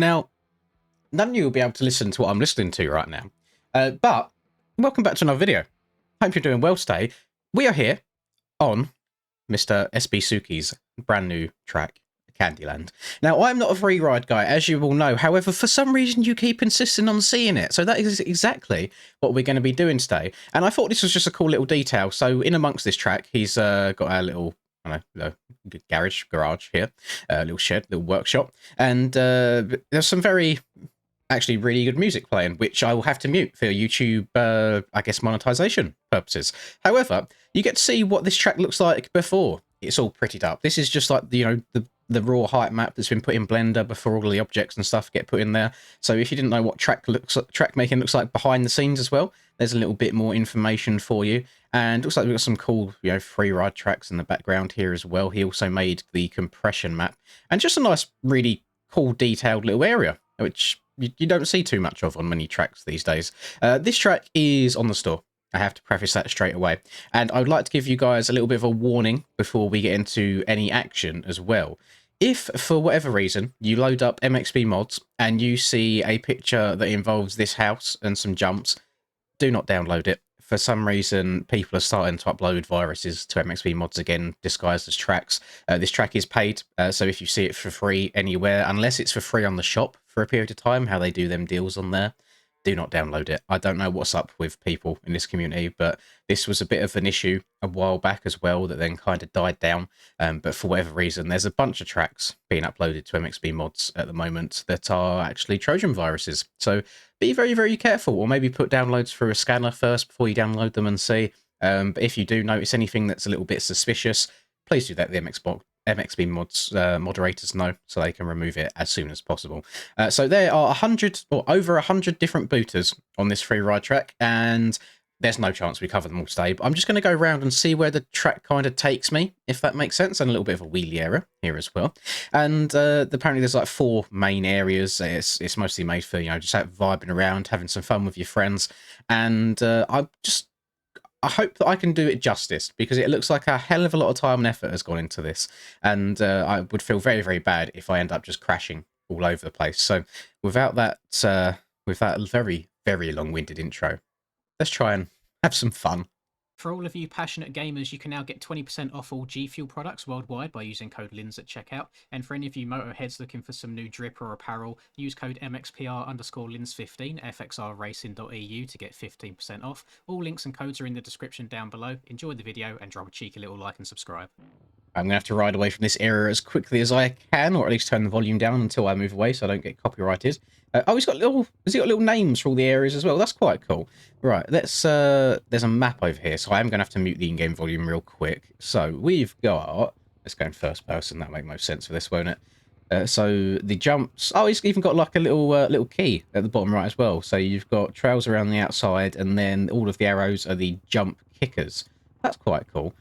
Now, none of you will be able to listen to what I'm listening to right now, but welcome back to another video. Hope you're doing well today. We are here on Mr. SB Suki's brand new track, Candyland. Now, I'm not a free ride guy, as you all know. However, for some reason, you keep insisting on seeing it. So that is exactly what we're going to be doing today. And I thought this was just a cool little detail. So in amongst this track, he's got our little, I don't know, garage here, little shed, little workshop. And there's some actually really good music playing, which I will have to mute for YouTube, I guess, monetization purposes. However, you get to see what this track looks like before it's all prettied up. This is just like, you know, the raw height map that's been put in Blender before all the objects and stuff get put in there. So if you didn't know what track making looks like behind the scenes as well, there's a little bit more information for you. And looks like we've got some cool, you know, free ride tracks in the background here as well. He also made the compression map and just a nice, really cool, detailed little area, which you don't see too much of on many tracks these days. This track is on the store. I have to preface that straight away. And I would like to give you guys a little bit of a warning before we get into any action as well. If, for whatever reason, you load up MXB mods and you see a picture that involves this house and some jumps, do not download it. For some reason, people are starting to upload viruses to MXB mods again, disguised as tracks. This track is paid, so if you see it for free anywhere, unless it's for free on the shop for a period of time, how they do them deals on there, do not download it. I don't know what's up with people in this community, but this was a bit of an issue a while back as well that then kind of died down. But for whatever reason, there's a bunch of tracks being uploaded to MXB mods at the moment that are actually Trojan viruses. So be very, very careful, or maybe put downloads through a scanner first before you download them and see. But if you do notice anything that's a little bit suspicious, please do let the MXB mods moderators know so they can remove it as soon as possible. So there are 100 or over 100 different booters on this free ride track, and there's no chance we cover them all today, but I'm just going to go around and see where the track kind of takes me, if that makes sense, and a little bit of a wheelie area here as well. And apparently there's like 4 main areas. It's mostly made for, you know, just vibing around, having some fun with your friends, and I hope that I can do it justice, because it looks like a hell of a lot of time and effort has gone into this, and I would feel very, very bad if I end up just crashing all over the place. So without that, with that very, very long-winded intro, let's try and have some fun. For all of you passionate gamers, you can now get 20% off all G Fuel products worldwide by using code LINS at checkout. And for any of you motorheads looking for some new drip or apparel, use code MXPR_LINS15 fxrracing.eu to get 15% off. All links and codes are in the description down below. Enjoy the video and drop a cheeky little like and subscribe. I'm going to have to ride away from this area as quickly as I can, or at least turn the volume down until I move away so I don't get copyrighted. Oh, has he got little names for all the areas as well? That's quite cool. Right, let's, there's a map over here, so I am going to have to mute the in-game volume real quick. So we've got, let's go in first person, that'll make most sense for this, won't it? So the jumps, oh, he's even got like a little key at the bottom right as well. So you've got trails around the outside, and then all of the arrows are the jump kickers. That's quite cool.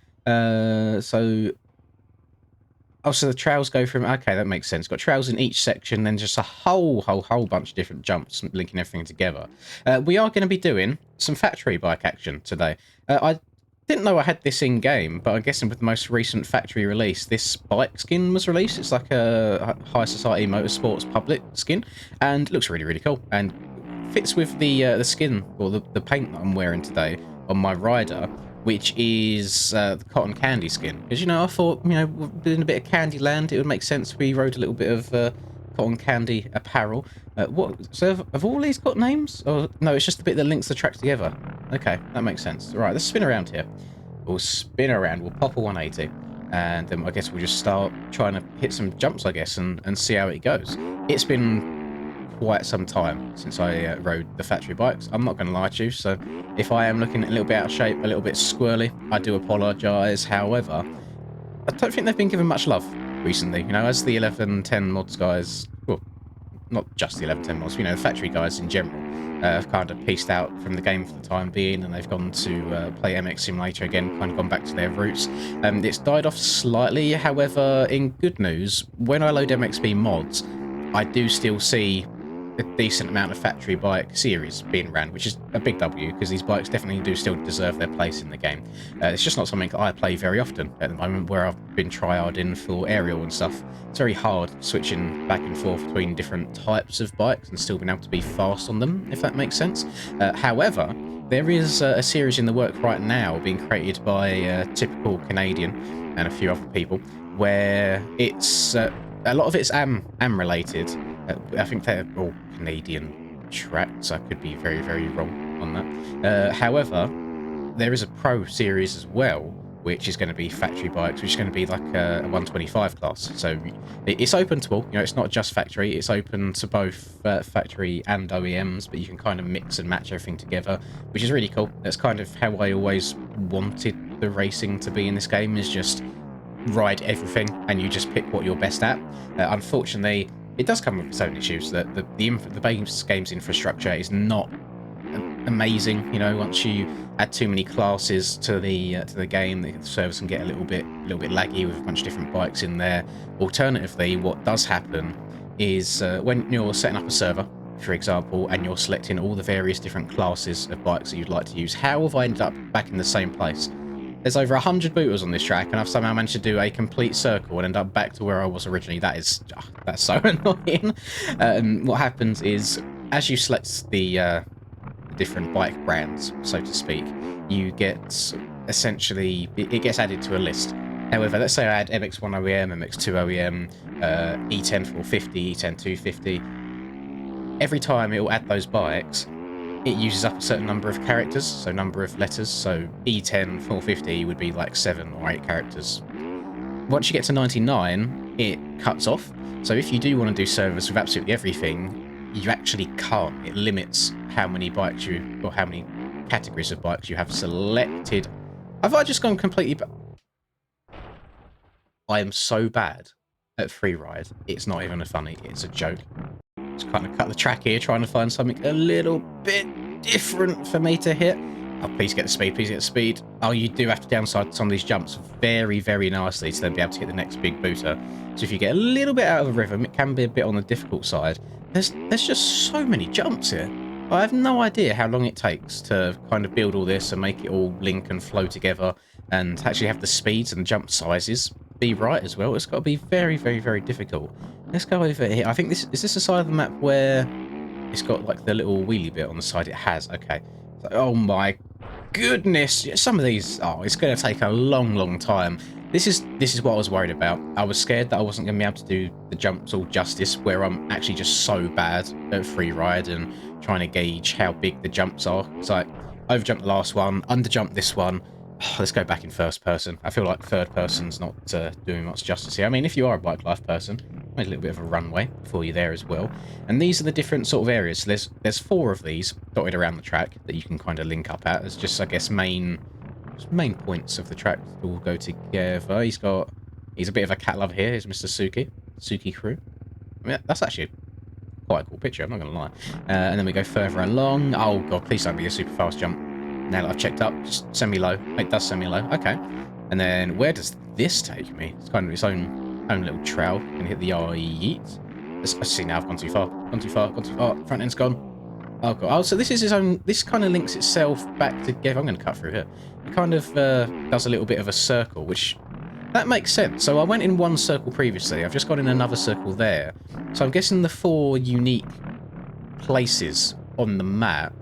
Oh, so the trails go from... Okay, that makes sense. Got trails in each section, then just a whole bunch of different jumps linking everything together. We are going to be doing some factory bike action today. I didn't know I had this in-game, but I'm guessing with the most recent factory release, this bike skin was released. It's like a High Society Motorsports public skin, and looks really, really cool. And fits with the skin, or the paint that I'm wearing today on my rider, which is the cotton candy skin. Because, you know, I thought, you know, doing a bit of Candyland, it would make sense we rode a little bit of cotton candy apparel. So have all these got names? Or no, it's just the bit that links the tracks together. Okay, that makes sense. Right, let's spin around here. We'll spin around, we'll pop a 180. And then I guess we'll just start trying to hit some jumps, I guess, and see how it goes. It's been quite some time since I rode the factory bikes. I'm not going to lie to you, so if I am looking a little bit out of shape, a little bit squirrely, I do apologise. However, I don't think they've been given much love recently. You know, as the 1110 mods guys, well, not just the 1110 mods, you know, the factory guys in general, have kind of pieced out from the game for the time being, and they've gone to play MX Simulator again, kind of gone back to their roots. It's died off slightly. However, in good news, when I load MXB mods, I do still see a decent amount of factory bike series being ran, which is a big W, because these bikes definitely do still deserve their place in the game. It's just not something I play very often at the moment, where I've been tryharding for aerial and stuff. It's very hard switching back and forth between different types of bikes and still being able to be fast on them, if that makes sense. However, there is a series in the work right now being created by a typical Canadian and a few other people, where it's a lot of it's AM related. I think they're all Canadian tracks. I could be very, very wrong on that. However, there is a pro series as well, which is going to be factory bikes, which is going to be like a 125 class. So it's open to all. It's not just factory. It's open to both factory and OEMs, but you can kind of mix and match everything together, which is really cool. That's kind of how I always wanted the racing to be in this game, is just ride everything and you just pick what you're best at. Unfortunately, it does come with its own issues. That the base game's infrastructure is not amazing. Once you add too many classes to the game, the servers can get a little bit laggy with a bunch of different bikes in there. Alternatively, what does happen is when you're setting up a server, for example, and you're selecting all the various different classes of bikes that you'd like to use, how have I ended up back in the same place? There's over 100 booters on this track, and I've somehow managed to do a complete circle and end up back to where I was originally. That's so annoying. What happens is, as you select the different bike brands, so to speak, you get essentially, it gets added to a list. However, let's say I add MX1 OEM, MX2 OEM, E10 450, E10 250. Every time it will add those bikes, it uses up a certain number of characters, so number of letters. So E10 450 would be like 7 or 8 characters. Once you get to 99, it cuts off. So if you do want to do servers with absolutely everything, you actually can't. It limits how many bikes or how many categories of bikes you have selected. Have I just gone completely... I am so bad at freeride. It's not even funny. It's a joke. Just kind of cut the track here, trying to find something a little bit different for me to hit. Oh, please get the speed, please get the speed. Oh, you do have to downside some of these jumps very, very nicely to then be able to hit the next big booter. So if you get a little bit out of the rhythm, it can be a bit on the difficult side. There's just so many jumps here. I have no idea how long it takes to kind of build all this and make it all link and flow together, and actually have the speeds and jump sizes be right as well. It's got to be very, very, very difficult. Let's go over here. I think this is this the side of the map where it's got like the little wheelie bit on the side. It has. Okay. So, oh my goodness. Some of these. Oh, it's going to take a long, long time. This is what I was worried about. I was scared that I wasn't going to be able to do the jumps all justice, where I'm actually just so bad at freeride and trying to gauge how big the jumps are. It's like overjumped the last one, underjumped this one. Oh, let's go back in first person. I feel like third person's not doing much justice here. I mean, if you are a bike life person, there's a little bit of a runway before you're there as well. And these are the different sort of areas. So there's 4 of these dotted around the track that you can kind of link up at. There's just, I guess, main points of the track that all go together. He's a bit of a cat lover here. Here's Mr. Suki Crew. I mean, that's actually quite a cool picture, I'm not going to lie. And then we go further along. Oh, God, please don't be a super fast jump. Now that I've checked up, just semi-low. It does semi-low. Okay. And then where does this take me? It's kind of its own little trail. Can hit the yeet. Let's see now. I've gone too far. Gone too far. Front end's gone. Oh, God. Oh, so this is its own... This kind of links itself back together. I'm going to cut through here. It kind of does a little bit of a circle, which... That makes sense. So I went in one circle previously. I've just got in another circle there. So I'm guessing the 4 unique places on the map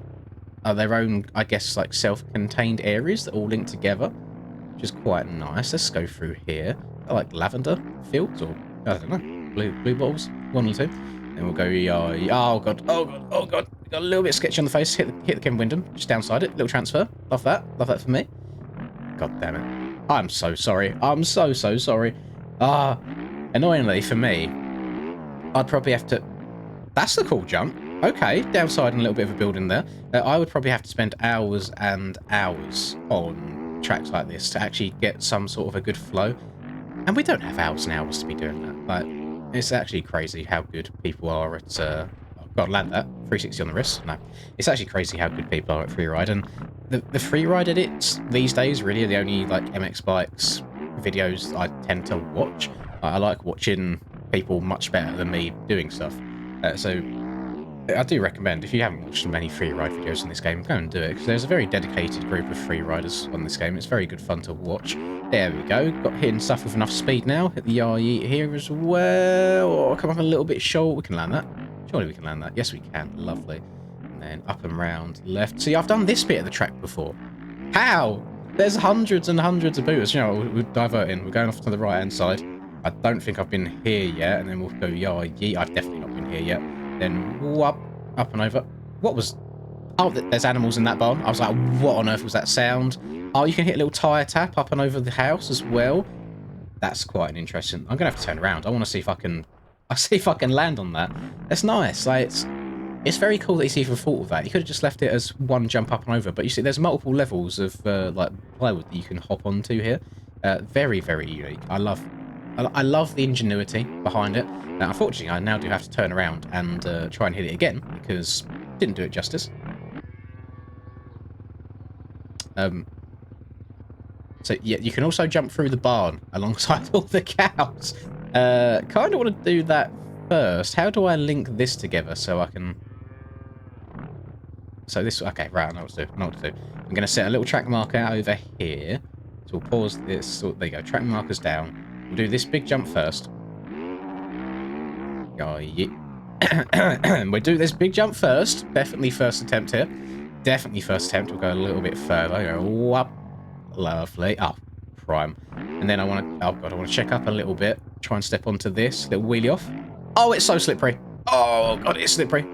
are their own, I guess, like self-contained areas that all link together, which is quite nice. Let's go through here. I like lavender fields, or I don't know, blue bottles, 1 or 2. Then we'll go. Oh god, got a little bit sketchy on the face. Hit the Kevin Wyndham, just downside it. Little transfer. Love that for me. God damn it. I'm so sorry. I'm so sorry. Annoyingly for me, I'd probably have to. That's the cool jump. Okay, downside and a little bit of a building there. I would probably have to spend hours and hours on tracks like this to actually get some sort of a good flow. And we don't have hours and hours to be doing that. Like, it's actually crazy how good people are at... oh, God, land that. 360 on the wrist. No. It's actually crazy how good people are at freeride. And the freeride edits these days really are the only, like, MX Bikes videos I tend to watch. I like watching people much better than me doing stuff. So... I do recommend, if you haven't watched many free ride videos on this game, go and do it, because there's a very dedicated group of free riders on this game. It's very good fun to watch. There we go. Got hitting stuff with enough speed now. Hit the yah-yeet here as well. Oh, come up a little bit short. We can land that. Surely we can land that. Yes, we can. Lovely. And then up and round left. See, I've done this bit of the track before. How? There's hundreds and hundreds of booters. You know, we're diverting. We're going off to the right-hand side. I don't think I've been here yet. And then we'll go yah-yeet. I've definitely not been here yet. Then whoop, up and over. What was... Oh, there's animals in that barn. I was like, what on earth was that sound? Oh, you can hit a little tyre tap up and over the house as well. That's quite an interesting... I'm going to have to turn around. I want to see if I can... I'll see if I can land on that. That's nice. Like, it's very cool that he's even thought of that. He could have just left it as one jump up and over. But you see, there's multiple levels of, like, plywood that you can hop onto here. Very, very unique. I love the ingenuity behind it. Now, unfortunately, I now do have to turn around and try and hit it again, because it didn't do it justice. So, yeah, you can also jump through the barn alongside all the cows. Kind of want to do that first. How do I link this together so I can... So this... Okay, right, I know what to do. I'm going to set a little track marker over here. So we'll pause this. So, there you go, track markers down. We'll do this big jump first. Oh, yeah. We'll do this big jump first. Definitely first attempt here. Definitely first attempt. We'll go a little bit further. Go whoop. Lovely. Oh, prime. And then I want to... Oh, God, I want to check up a little bit. Try and step onto this. Little wheelie off. Oh, it's so slippery. Oh, God, it's slippery.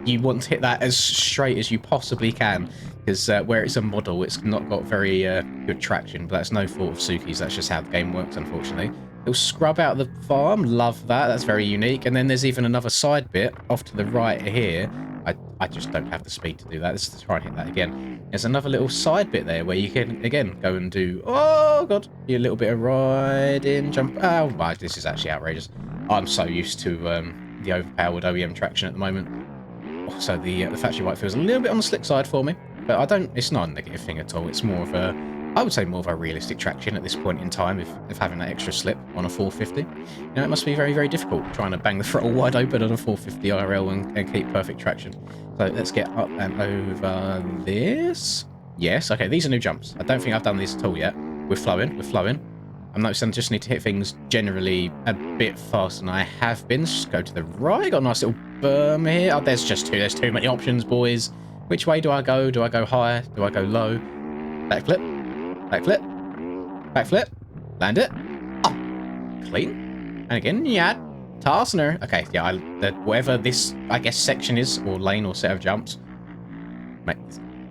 You want to hit that as straight as you possibly can. Because where it's a model, it's not got very good traction. But that's no fault of Suki's. That's just how the game works, unfortunately. Little scrub out of the farm. Love that. That's very unique. And then there's even another side bit off to the right here. I just don't have the speed to do that. Let's try and hit that again. There's another little side bit there where you can, again, go and do... Oh, God. A little bit of riding, jump... Oh, my, this is actually outrageous. I'm so used to the overpowered OEM traction at the moment. So the factory white feels a little bit on the slick side for me. But I don't... It's not a negative thing at all. It's more of a... I would say more of a realistic traction at this point in time if having that extra slip on a 450. You know, it must be very, very difficult trying to bang the throttle wide open on a 450 IRL and keep perfect traction. So let's get up and over this. Yes, okay, these are new jumps. I don't think I've done these at all yet. We're flowing, we're flowing. I'm noticing I just need to hit things generally a bit faster than I have been. Just go to the right. Got a nice little berm here. Oh, there's too many options, boys. Which way do I go? Do I go higher? Do I go low? Backflip. Backflip. Backflip. Land it. Oh. Clean. And again, yeah. Tarsner. Okay, yeah, whatever this, I guess, section is, or lane or set of jumps. Mate,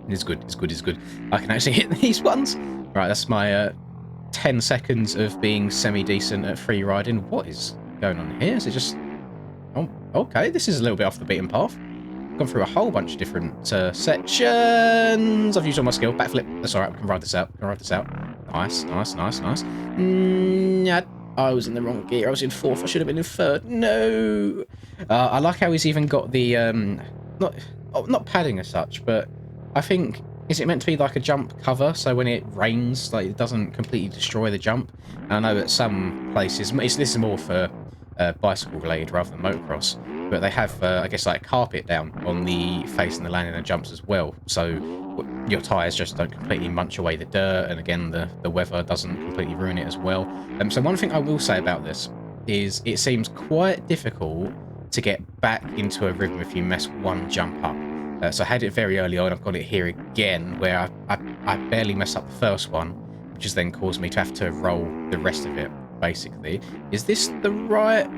it's good. It's good. It's good. I can actually hit these ones. Right, that's my 10 seconds of being semi-decent at free riding. What is going on here? Is it just... Oh, okay. This is a little bit off the beaten path. Gone through a whole bunch of different sections. I've used all my skill. Backflip. That's all right. We can ride this out. Nice, nice, nice, nice. Yeah, I was in the wrong gear. I was in fourth. I should have been in third. No. I like how he's even got the not padding as such, but I think, is it meant to be like a jump cover? So when it rains, like, it doesn't completely destroy the jump. And I know that some places, this is more for bicycle related rather than motocross. But they have, I guess, like carpet down on the face and the landing and jumps as well. So your tyres just don't completely munch away the dirt. And again, the weather doesn't completely ruin it as well. So one thing I will say about this is it seems quite difficult to get back into a rhythm if you mess one jump up. So I had it very early on. I've got it here again where I barely messed up the first one, which has then caused me to have to roll the rest of it, basically. Is this the right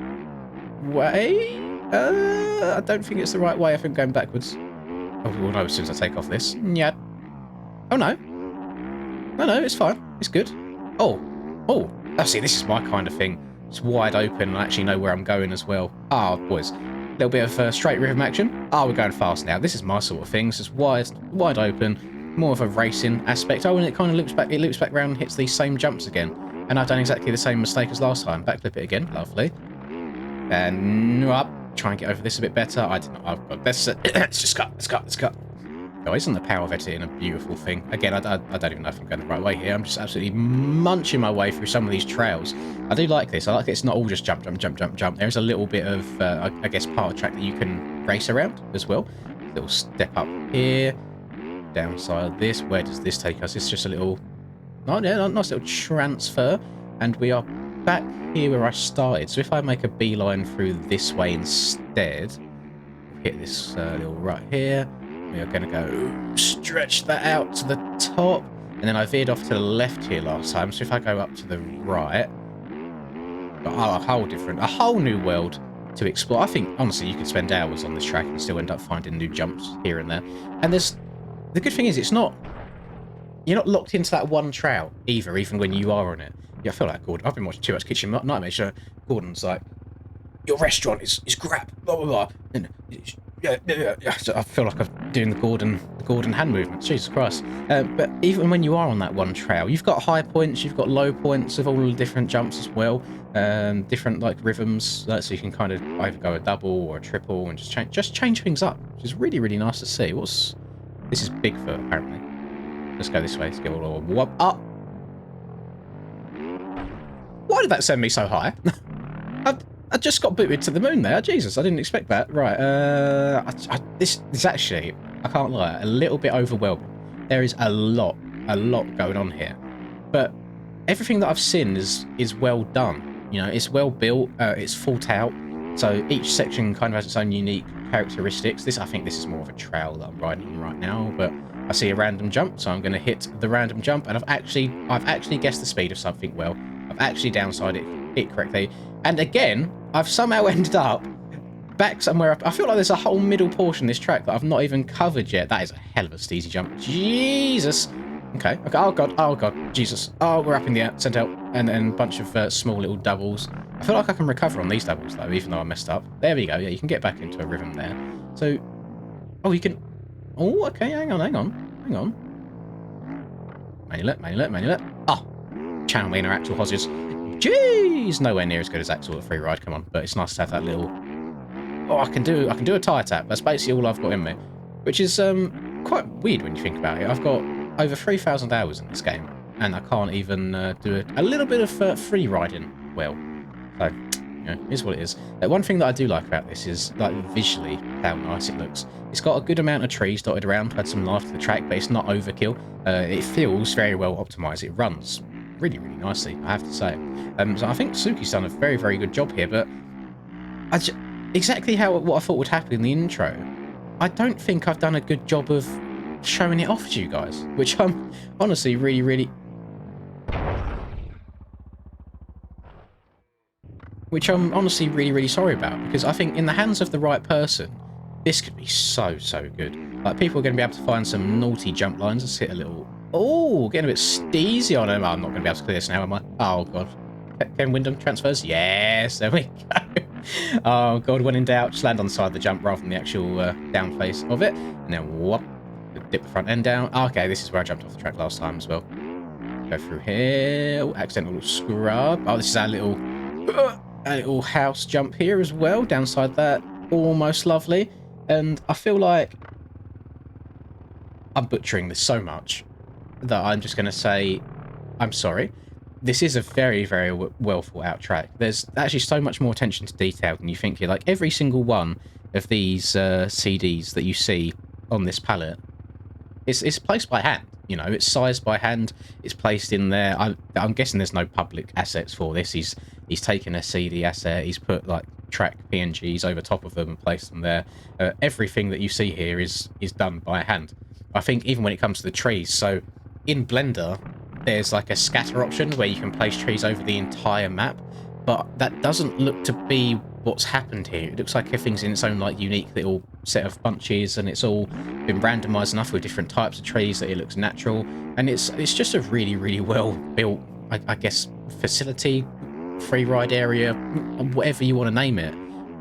way? I don't think it's the right way. I think going backwards. Oh, we'll know as soon as I take off this. Yeah. Oh, no. No, it's fine. It's good. Oh. Oh, see, this is my kind of thing. It's wide open and I actually know where I'm going as well. Ah, boys. A little bit of straight rhythm action. Ah, we're going fast now. This is my sort of thing. It's just wide open. More of a racing aspect. Oh, and it kind of loops back. It loops back around and hits these same jumps again. And I've done exactly the same mistake as last time. Backflip it again. Lovely. And up. Try and get over this a bit better. I did not. I've got this. Let's just cut. Let's cut. Oh, isn't the power of editing a beautiful thing? Again, I don't even know if I'm going the right way here. I'm just absolutely munching my way through some of these trails. I do like this. I like that it's not all just jump. There's a little bit of, I guess, part of track that you can race around as well. Little step up here, downside this. Where does this take us? It's just a little, oh yeah, nice little transfer, and we are back here where I started. So if I make a beeline through this way instead, hit this little right here. We are going to go stretch that out to the top, and then I veered off to the left here last time. So if I go up to the right, a whole new world to explore. I think honestly you could spend hours on this track and still end up finding new jumps here and there. And the good thing is you're not locked into that one trail either, even when you are on it. Yeah, I feel like Gordon. I've been watching too much Kitchen Nightmares. So Gordon's like, your restaurant is crap, blah blah blah. And yeah. So I feel like I'm doing the Gordon hand movement. Jesus Christ! But even when you are on that one trail, you've got high points, you've got low points of all the different jumps as well. Different like rhythms, so you can kind of either go a double or a triple and just change things up, which is really nice to see. This is Bigfoot apparently. Let's go this way. Let's get all the up. Why did that send me so high? I just got booted to the moon there. Jesus, I didn't expect that. Right, this is actually, I can't lie, a little bit overwhelming. There is a lot going on here, but everything that I've seen is well done. You know, it's well built. It's thought out. So each section kind of has its own unique characteristics. I think this is more of a trail that I'm riding right now, but I see a random jump, so I'm going to hit the random jump, and I've actually guessed the speed of something well. I've actually downside it correctly, and again, I've somehow ended up back somewhere. I feel like there's a whole middle portion of this track that I've not even covered yet. That is a hell of a steezy jump. Jesus. Okay. Oh god. Jesus. Oh, we're up in the air. Sent out, and then a bunch of small little doubles. I feel like I can recover on these doubles though, even though I messed up. There we go. Yeah, you can get back into a rhythm there. So, oh, you can. Oh, okay. Hang on. Manual it. Oh, channel me in our actual hosses. Jeez, nowhere near as good as Axel at free ride. Come on, but it's nice to have that little. Oh, I can do a tire tap. That's basically all I've got in me, which is quite weird when you think about it. I've got over 3,000 hours in this game, and I can't even do a little bit of free riding well. So, you know, here's what it is. One thing that I do like about this is like visually how nice it looks. It's got a good amount of trees dotted around, had some life to the track, but it's not overkill. It feels very well optimized. It runs really nicely, I have to say. So I think Suki's done a very good job here, but exactly what I thought would happen in the intro, I don't think I've done a good job of showing it off to you guys, which I'm honestly really sorry about, because I think in the hands of the right person, this could be so good. Like, people are going to be able to find some naughty jump lines. Let's hit a little. Oh, getting a bit steezy on him. I'm not going to be able to clear this now, am I? Oh god. Ken Wyndham transfers. Yes, there we go. Oh god, when in doubt, just land on the side of the jump rather than the actual down face of it, and then whoop, dip the front end down. Okay, this is where I jumped off the track last time as well. Go through here. Oh, accidental scrub. Oh, this is our little house jump here as well. Downside that, almost lovely. And I feel like I'm butchering this so much that I'm just going to say I'm sorry. This is a very well thought out track. There's actually so much more attention to detail than you think here. Like, every single one of these CDs that you see on this palette, it's placed by hand. You know, it's sized by hand. It's placed in there. I'm guessing there's no public assets for this. He's taken a CD asset. He's put like track PNGs over top of them and placed them there. Everything that you see here is done by hand. I think even when it comes to the trees. So in Blender, there's like a scatter option where you can place trees over the entire map, but that doesn't look to be what's happened here. It looks like everything's in its own like unique little set of bunches, and it's all been randomized enough with different types of trees that it looks natural. And it's just a really well built, I guess, facility, free ride area, whatever you want to name it.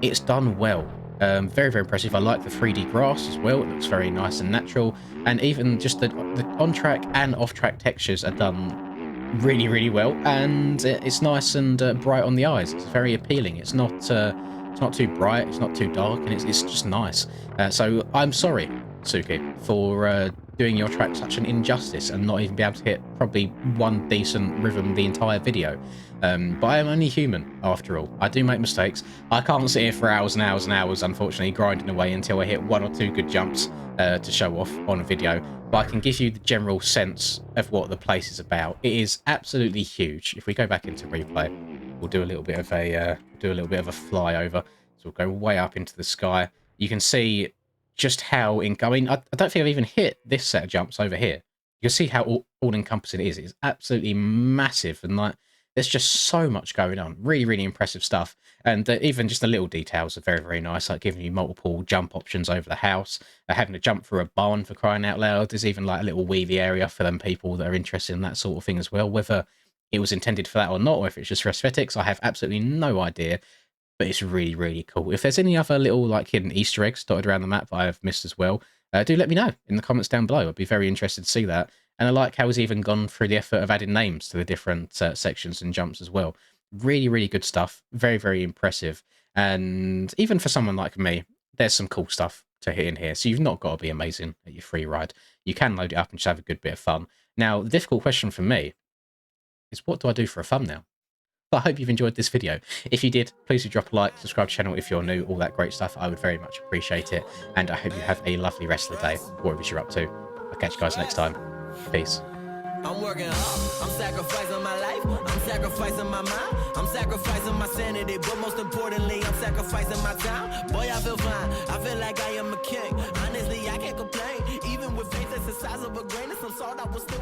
It's done well. Very impressive. I like the 3D grass as well. It looks very nice and natural, and even just the on-track and off-track textures are done really well, and it's nice and bright on the eyes. It's very appealing. It's not too bright, it's not too dark, and it's just nice. So I'm sorry, Suki, for doing your track such an injustice and not even be able to hit probably one decent rhythm the entire video. But I am only human, after all. I do make mistakes. I can't sit here for hours and hours and hours, unfortunately, grinding away until I hit 1 or 2 good jumps to show off on a video. But I can give you the general sense of what the place is about. It is absolutely huge. If we go back into replay, we'll do a little bit of a flyover. So we'll go way up into the sky. You can see just how I don't think I've even hit this set of jumps over here. You can see how all-encompassing it is. It's absolutely massive, and like there's just so much going on. Really, really impressive stuff. And even just the little details are very, very nice, like giving you multiple jump options over the house, having to jump through a barn for crying out loud. There's even like a little weavy area for them people that are interested in that sort of thing as well. Whether it was intended for that or not, or if it's just for aesthetics, I have absolutely no idea. But it's really, really cool. If there's any other little like hidden Easter eggs dotted around the map that I have missed as well, do let me know in the comments down below. I'd be very interested to see that. And I like how he's even gone through the effort of adding names to the different sections and jumps as well. Really, really good stuff. Very, very impressive. And even for someone like me, there's some cool stuff to hit in here. So you've not got to be amazing at your free ride. You can load it up and just have a good bit of fun. Now, the difficult question for me is, what do I do for a thumbnail? But I hope you've enjoyed this video. If you did, please do drop a like, subscribe to the channel if you're new, all that great stuff. I would very much appreciate it. And I hope you have a lovely rest of the day, whatever you're up to. I'll catch you guys next time. Peace. I'm working hard, I'm sacrificing my life, I'm sacrificing my mind, I'm sacrificing my sanity, but most importantly, I'm sacrificing my time. Boy, I feel fine, I feel like I am a king. Honestly, I can't complain. Even with faith that's the size of a grain of some salt, I was still